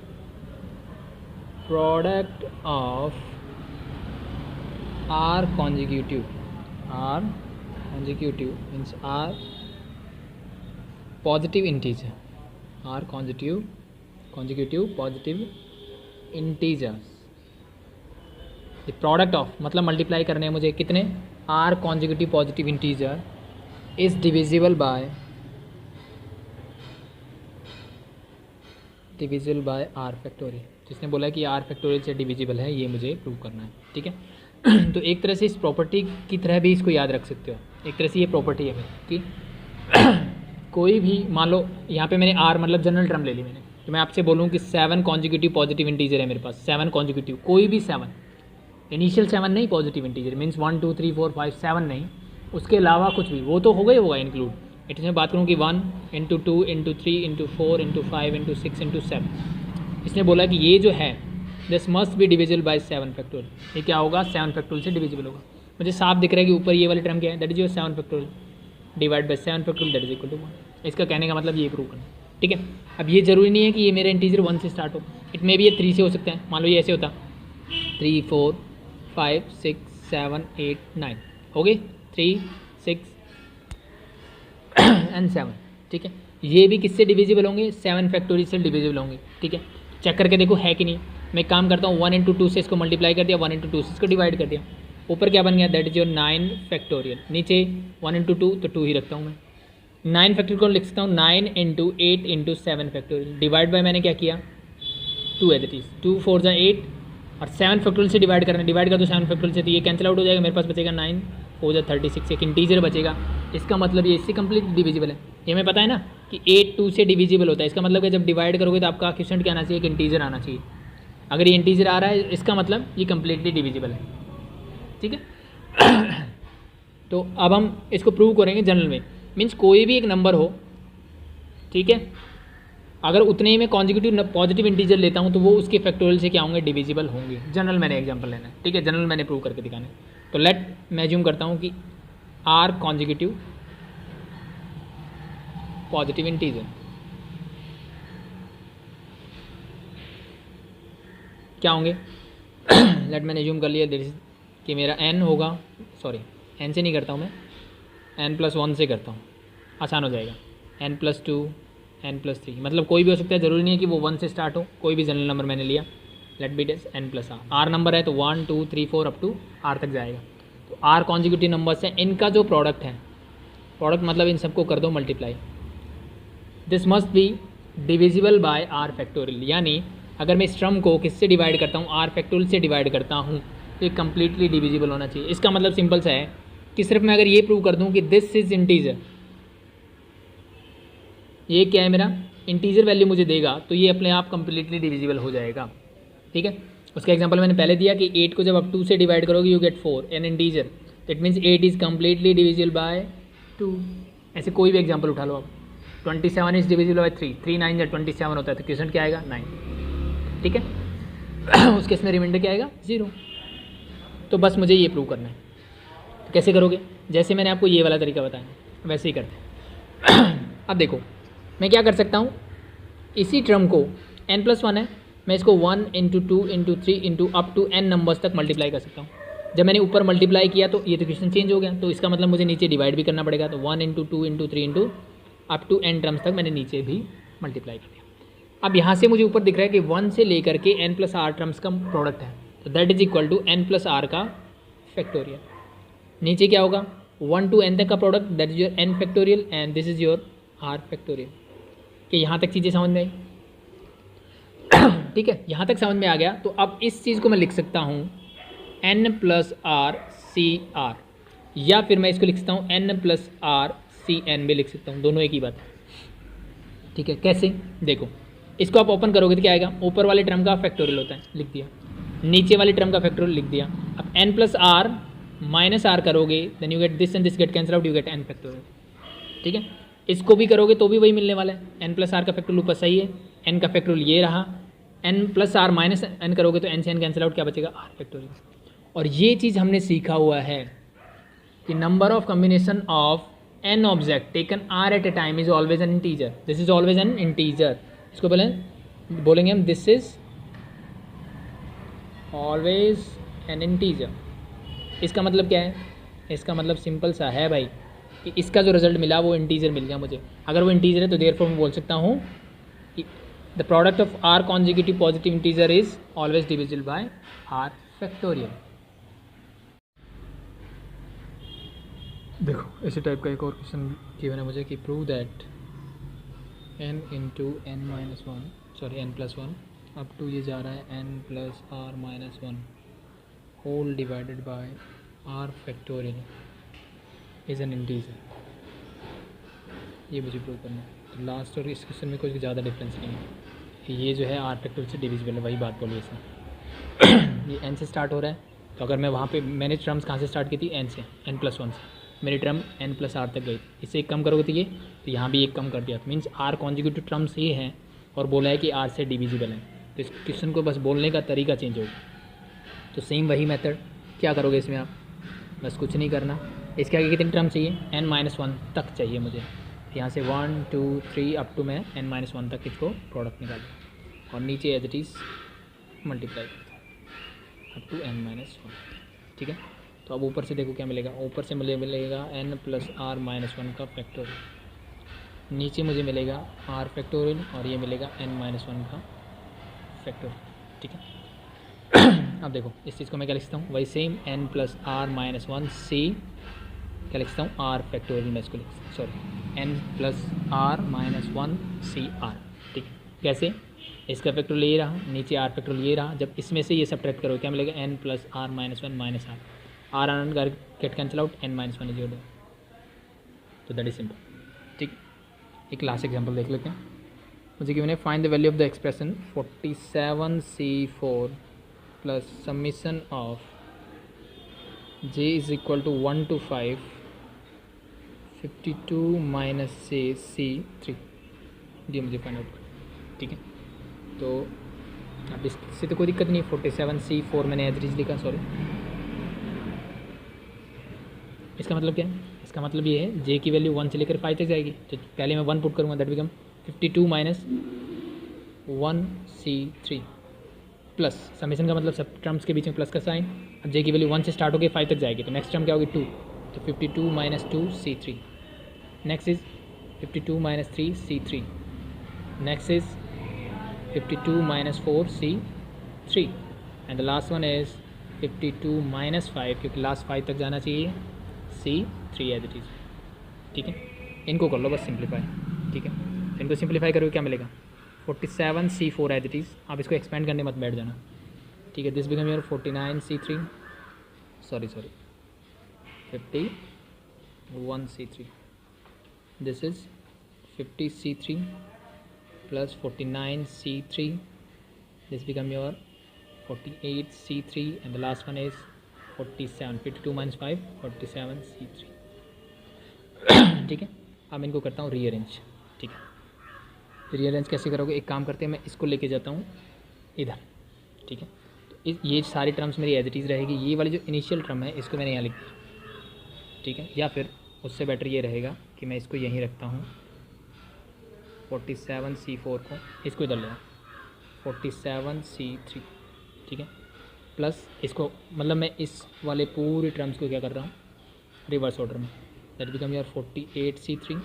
Speaker 1: product of R consecutive means R positive integer, R consecutive positive integers. The product of मतलब मल्टीप्लाई करने हैं मुझे कितने, R consecutive positive integer is divisible by R factorial. जिसने बोला है कि आर फैक्टोरियल से डिविजिबल है, ये मुझे प्रूव करना है। ठीक है। तो एक तरह से इस प्रॉपर्टी की तरह भी इसको याद रख सकते हो। एक तरह से ये प्रॉपर्टी है मेरी कि कोई भी मान लो यहाँ पे मैंने आर मतलब जनरल टर्म ले ली मैंने, तो मैं आपसे बोलूँ कि 7 कॉन्जिक्यूटिव पॉजिटिव इंटीजर है मेरे पास, 7 कॉन्जिक्यूटिव, कोई भी 7 इनिशियल 7 नहीं पॉजिटिव इंटीजर मीन्स 1 2 3 4 5 7 नहीं, उसके अलावा कुछ भी, वो तो होगा ही होगा इंक्लूड। इसमें बात करूँ कि 1 into 2 into 3 into 4 into 5 into 6 into 7। इसने बोला कि ये जो है this must be divisible by 7 factorial. ये क्या होगा 7 फैक्टोरियल से डिविजिबल होगा। मुझे साफ दिख रहा है कि ऊपर ये वाली टर्म क्या है, that is your 7 factorial divide by 7 factorial that is equal to 1। इसका कहने का मतलब ये प्रूव करना। ठीक है। अब ये जरूरी नहीं है कि ये मेरा इंटीजर 1 से स्टार्ट हो, इट मे भी ये 3 से हो सकता है। मान लो ये ऐसे होता 3 4 5 6 7 8 9 हो गई, 3 6 एंड 7। ठीक है। ये भी किससे डिविजिबल होंगे, 7 फैक्टोरियल से डिविजिबल होंगे। ठीक है। चेक करके देखो है कि नहीं। मैं काम करता हूँ 1 into 2 से इसको मल्टीप्लाई कर दिया, 1 into 2 से इसको डिवाइड कर दिया, ऊपर क्या बन गया दैट इज योर 9 फैक्टोरियल, नीचे 1 into 2 तो 2 ही रखता हूँ मैं। 9 फैक्टोरियल को लिख सकता हूँ 9 into 8 into 7 factorial, divide bye मैंने क्या किया 2 है दैट इज 2 4 जा 8 और 7 फैक्टोरियल से डिवाइड करना, डिवाइड कर दो 7 फैक्टोरियल से तो ये कैंसिल आउट हो जाएगा, मेरे पास बचेगा 9 4 जा 36, एक इंटीजर बचेगा। इसका मतलब ये इससे कंप्लीट डिविजिबल है। ये हमें पता है ना कि 8 2 से डिविजिबल होता है। इसका मतलब कि जब डिवाइड करोगे तो आपका क्वेश्चन क्या आना चाहिए, एक इंटीजर आना चाहिए। अगर ये इंटीजर आ रहा है इसका मतलब ये कंप्लीटली डिविजिबल है। ठीक है। तो अब हम इसको प्रूव करेंगे जनरल में, मीन्स कोई भी एक नंबर हो, ठीक है, अगर उतने ही में कॉन्जिक्यूटिव पॉजिटिव इंटीजर लेता हूँ तो वो उसके फैक्टोरियल से क्या होंगे, डिविजिबल होंगे। जनरल मैंने एग्जांपल लेना है। ठीक है। जनरल मैंने प्रूव करके दिखाना है। तो लेट मैं अज्यूम करता हूँ कि आर कॉन्जिक्यूटिव पॉजिटिव इंटीजर क्या होंगे। लेट मैंने अज्यूम कर लिया कि मेरा n होगा, सॉरी n से नहीं करता हूँ मैं, n+1 से करता हूँ, आसान हो जाएगा। n+2 n+3 मतलब कोई भी हो सकता है, ज़रूरी नहीं है कि वो 1 से स्टार्ट हो, कोई भी जनरल नंबर मैंने लिया। Let be this n+r, R number है तो 1 2 3 4 अप टू r तक जाएगा। तो r कॉन्जिक्यूटिव नंबर्स है, इनका जो प्रोडक्ट है, प्रोडक्ट मतलब इन सबको कर दो multiply, this must be divisible by r factorial. यानी अगर मैं इस टर्म को किससे डिवाइड करता हूँ, r फैक्टोरियल से डिवाइड करता हूँ, तो ये कम्प्लीटली डिविजिबल होना चाहिए। इसका मतलब सिंपल सा है कि सिर्फ मैं अगर ये प्रूव कर दूं कि दिस इज इंटीजर, ये क्या है मेरा इंटीजर वैल्यू मुझे देगा, तो ये अपने आप कंप्लीटली डिविजिबल हो जाएगा। ठीक है, उसका एग्जांपल मैंने पहले दिया कि 8 को जब आप 2 से डिवाइड करोगे you gate 4 N integer, that means 8 is completely divisible by 2। ऐसे कोई भी एग्जाम्पल उठा लो आप, 27 इज डिविजिबल बाय 3, 3 9 या 27 होता है, तो क्वेश्चन क्या आएगा 9। ठीक है उस केस में रिमाइंडर क्या आएगा 0। तो बस मुझे ये प्रूव करना है। तो कैसे करोगे, जैसे मैंने आपको ये वाला तरीका बताया वैसे ही करते हैं। अब देखो मैं क्या कर सकता हूँ, इसी टर्म को n+1 है, मैं इसको 1 into 2 into 3 into up to n numbers तक मल्टीप्लाई कर सकता हूँ। जब मैंने ऊपर मल्टीप्लाई किया तो ये तो क्वेश्चन चेंज हो गया, तो इसका मतलब मुझे नीचे डिवाइड भी करना पड़ेगा। तो 1 into 2 into 3 into up to n terms तक मैंने नीचे भी मल्टीप्लाई कर दिया। अब यहाँ से मुझे ऊपर दिख रहा है कि 1 से लेकर के n+r टर्म्स का प्रोडक्ट है, तो that is equal to n+r का फैक्टोरियल। नीचे क्या होगा 1 to n तक का product, that is your n factorial and this is your r factorial. कि यहाँ तक चीज़ें समझ में आई? ठीक है, यहाँ तक समझ में आ गया। तो अब इस चीज़ को मैं लिख सकता हूँ n+r CR, या फिर मैं इसको लिख सकता हूँ n+r CN भी लिख सकता हूँ, दोनों एक ही बात है। ठीक है, कैसे देखो, इसको आप ओपन करोगे तो क्या आएगा, ऊपर वाले टर्म का फैक्टोरियल होता है, लिख दिया, नीचे वाले टर्म का फैक्टोरियल लिख दिया। अब n+r -r करोगे then you get this and this get cancel out, you get n factorial. ठीक है, इसको भी करोगे तो भी वही मिलने वाला है, n+r का फैक्टोरियल ऊपर सही है, n का फैक्टोरियल ये रहा, n+r -n करोगे तो n से n कैंसिल आउट, क्या बचेगा r फैक्टोरियल। और ये चीज़ हमने सीखा हुआ है कि number of combination of n object taken r at a time is always an integer, this is always an integer. इसको बोलेंगे हम this is always an integer. इसका मतलब क्या है, इसका मतलब सिंपल सा है भाई कि इसका जो रिजल्ट मिला वो इंटीजर मिल गया मुझे। अगर वो इंटीजर है तो देयरफॉर मैं बोल सकता हूँ कि the product of r consecutive positive integer is always divisible by r factorial. देखो इसी टाइप का एक और क्वेश्चन गिवन है मुझे कि prove that n into n+1 up to ये जा रहा है n+r-1 whole divided by r factorial is an integer. ये मुझे प्रूव करना है। तो लास्ट और इस क्वेश्चन में कुछ ज़्यादा डिफरेंस नहीं है, ये जो है r फैक्टोरियल से डिविजिबल है, वही बात बोली इसमें। ये n से स्टार्ट हो रहा है, तो अगर मैं वहाँ पे मैंने टर्म्स कहाँ से स्टार्ट की थी, n से, n+1 से, मेरी टर्म n+r तक गई, इससे एक कम करोगे तो ये, तो यहाँ भी एक कम कर दिया, मीन्स r कॉन्जिक्यूटिव टर्म्स ये हैं और बोला है कि r से डिविजिबल है। तो इस क्वेश्चन को बस बोलने का तरीका चेंज होगा। तो सेम वही मेथड, क्या करोगे इसमें आप, बस कुछ नहीं करना, इसके आगे कितनी टर्म चाहिए, n-1 तक चाहिए मुझे। यहाँ से 1 2 3 अप टू मैं n-1 तक इसको प्रोडक्ट निकालूँ और नीचे एज इट इज़ मल्टीप्लाई करता हूँ अप टू n-1। ठीक है, तो अब ऊपर से देखो क्या मिलेगा, ऊपर से मुझे मिलेगा n+r-1 का फैक्टोरियल, नीचे मुझे मिलेगा r फैक्टोरियल और ये मिलेगा n-1 का फैक्टोरियल। ठीक है, अब देखो इस चीज़ को मैं क्या लिखता हूँ, वही सेम n+r-1 c, क्या लिखता हूँ r फैक्टोरियल, मैं इसको लिख n+r-1 CR। ठीक है, कैसे, इसका फैक्टोरियल ये रहा, नीचे r फैक्टोरियल ये रहा, जब इसमें से ये सब्ट्रैक्ट करो क्या मिलेगा, n+r-1 -r, r R get cancel out, n-1 is your. तो दैट इज सिंपल। ठीक, एक लास्ट एग्जांपल देख लेते हैं। मुझे गिवन है find the value of the expression 47c4 plus summation of j is equal to 1 to 5 52 minus c3, ये मुझे फाइंड आउट करना। ठीक है, तो अब इससे तो कोई दिक्कत नहीं है, 47c4 मैंने एज इट लिखा, सॉरी। इसका मतलब क्या है, इसका मतलब ये है j की वैल्यू 1 से लेकर 5 तक जाएगी, तो पहले मैं 1 पुट करूँगा, that become 52 minus 1c3 plus summation का मतलब सब टर्म्स के बीच में प्लस का साइन। अब j की वैल्यू 1 से स्टार्ट होकर 5 तक जाएगी, तो नेक्स्ट टर्म क्या होगी 2, तो 52 minus 2c3, next is 52 minus 3c3, next is 52 minus 4c3 and the last one is 52 minus 5, क्योंकि लास्ट 5 तक जाना चाहिए, c3 एज इट इज़। ठीक है, इनको कर लो बस सिंप्लीफाई। ठीक है, इनको सिंप्लीफाई करोगे क्या मिलेगा, 47c4 एज इट इज़। आप इसको एक्सपेंड करने मत बैठ जाना। ठीक है, this become your 49c3, sorry 51C3. This is 50C3 plus 49C3. This become your 48C3 and the last one is 47. 52 minus 5 47C3. ठीक है, अब मैं इनको करता हूँ रीअरेंज. ठीक है, रीअरेंज कैसे करोगे, एक काम करते हैं, मैं इसको लेके जाता हूँ इधर. ठीक है, तो ये सारी टर्म्स मेरी एज इट इज़ रहेगी. ये वाली जो इनिशियल टर्म है इसको मैंने यहाँ लिख दिया. ठीक है, या फिर उससे बेटर ये रहेगा कि मैं इसको यहीं रखता हूँ 47C4 को, इसको इधर ले आऊँ 47C3. ठीक है, प्लस इसको मतलब मैं इस वाले पूरे टर्म्स को क्या कर रहा हूँ रिवर्स ऑर्डर में. That become your 48C3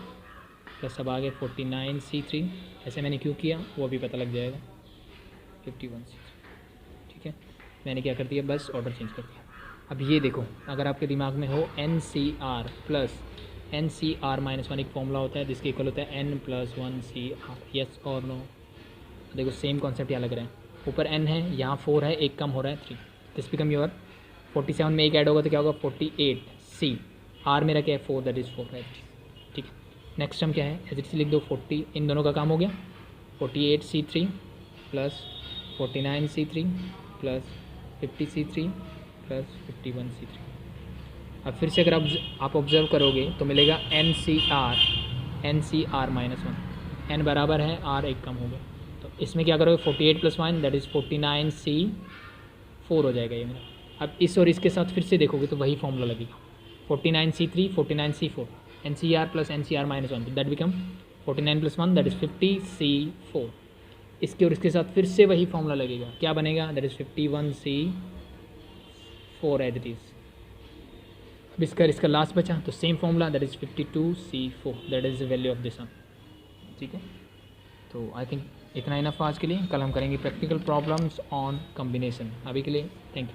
Speaker 1: plus अब आगे 49C3. ऐसे मैंने क्यों किया वो अभी पता लग जाएगा. 51C3. ठीक है, मैंने क्या कर दिया, बस ऑर्डर चेंज कर दिया. अब ये देखो, अगर आपके दिमाग में हो NCR प्लस NCR माइनस 1 एक फॉर्मूला होता है जिसके इक्वल होता है N+1CR. यस और नो. देखो सेम कॉन्सेप्ट यहाँ लग रहा है. ऊपर n है, यहाँ 4 है, एक कम हो रहा है 3. दिस बिकम योर 47 में एक ऐड होगा तो क्या होगा 48C. R मेरा क्या है 4, दैट इज़ 4 है. ठीक है, नेक्स्ट टर्म क्या है, एज इट इज लिख दो 40. इन दोनों का काम हो गया. 48C3 plus 49C3 plus 50C3 plus 51C3. अब फिर से अगर आप ऑब्जर्व करोगे तो मिलेगा NCR माइनस 1. n बराबर है, R एक कम हो गया. तो इसमें क्या करोगे 48 प्लस 1 दैट इज़ 49C4 हो जाएगा ये मेरा. अब इस और इसके साथ फिर से देखोगे तो वही फॉर्मूला लगेगा 49C3 49C4 NCR plus NCR minus 1 that become 49 plus 1 that is 50C4. इसके और इसके साथ फिर से वही फॉर्मूला लगेगा. क्या बनेगा, that is 51C4 as it is. अब इसका लास्ट बचा तो same formula that is 52C4 that is the value of this one. ठीक है, तो आई थिंक इतना इनफ आज के लिए. कल हम करेंगे प्रैक्टिकल प्रॉब्लम्स ऑन कॉम्बिनेशन. अभी के लिए थैंक यू.